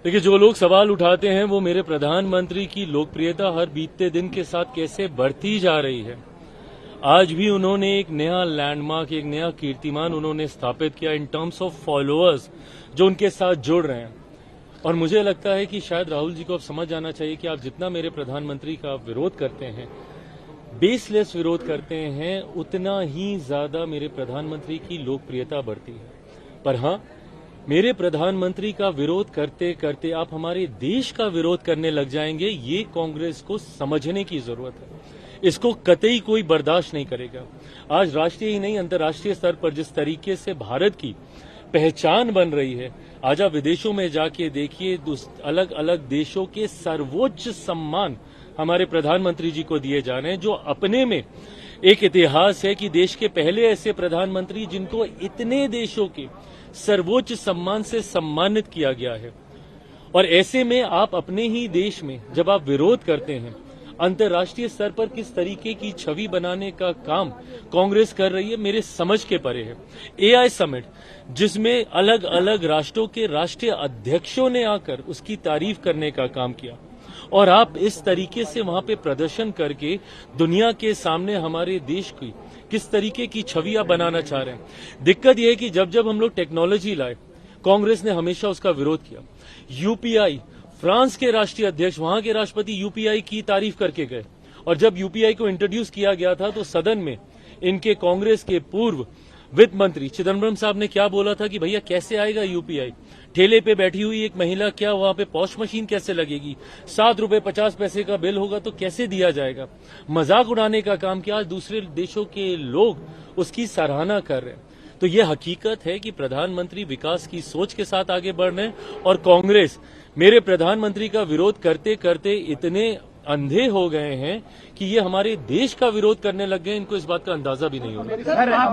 देखिए, जो लोग सवाल उठाते हैं वो मेरे प्रधानमंत्री की लोकप्रियता हर बीतते दिन के साथ कैसे बढ़ती जा रही है। आज भी उन्होंने एक नया लैंडमार्क, एक नया कीर्तिमान उन्होंने स्थापित किया इन टर्म्स ऑफ फॉलोअर्स जो उनके साथ जुड़ रहे हैं। और मुझे लगता है कि शायद राहुल जी को अब समझ जाना चाहिए कि आप जितना मेरे प्रधानमंत्री का विरोध करते हैं, बेसलेस विरोध करते हैं, उतना ही ज्यादा मेरे प्रधानमंत्री की लोकप्रियता बढ़ती है। पर हां, मेरे प्रधानमंत्री का विरोध करते करते आप हमारे देश का विरोध करने लग जाएंगे, ये कांग्रेस को समझने की जरूरत है। इसको कतई कोई बर्दाश्त नहीं करेगा। आज राष्ट्रीय ही नहीं, अंतर्राष्ट्रीय स्तर पर जिस तरीके से भारत की पहचान बन रही है, आज आप विदेशों में जाके देखिए, अलग अलग देशों के सर्वोच्च सम्मान हमारे प्रधानमंत्री जी को दिए जा रहे हैं, जो अपने में एक इतिहास है कि देश के पहले ऐसे प्रधानमंत्री जिनको इतने देशों के सर्वोच्च सम्मान से सम्मानित किया गया है। और ऐसे में आप अपने ही देश में जब आप विरोध करते हैं, अंतर्राष्ट्रीय स्तर पर किस तरीके की छवि बनाने का काम कांग्रेस कर रही है, मेरे समझ के परे है। एआई समिट, जिसमें अलग अलग राष्ट्रों के राष्ट्रीय अध्यक्षों ने आकर उसकी तारीफ करने का काम किया, और आप इस तरीके से वहां पे प्रदर्शन करके दुनिया के सामने हमारे देश की किस तरीके की छवि आप बनाना चाह रहे हैं। दिक्कत यह है कि जब जब हम लोग टेक्नोलॉजी लाए, कांग्रेस ने हमेशा उसका विरोध किया। यूपीआई, फ्रांस के राष्ट्रीय अध्यक्ष, वहां के राष्ट्रपति यूपीआई की तारीफ करके गए, और जब यूपीआई को इंट्रोड्यूस किया गया था तो सदन में इनके कांग्रेस के पूर्व वित्त मंत्री चिदम्बरम साहब ने क्या बोला था कि भैया कैसे आएगा यूपीआई, ठेले पे बैठी हुई एक महिला, क्या वहां पे पॉश मशीन कैसे लगेगी, 7 रुपए 50 पैसे का बिल होगा तो कैसे दिया जाएगा। मजाक उड़ाने का काम किया। आज दूसरे देशों के लोग उसकी सराहना कर रहे हैं। तो ये हकीकत है कि प्रधानमंत्री विकास की सोच के साथ आगे बढ़ रहे हैं, और कांग्रेस मेरे प्रधानमंत्री का विरोध करते करते इतने अंधे हो गए हैं कि ये हमारे देश का विरोध करने लग गए, इनको इस बात का अंदाजा भी नहीं होगा।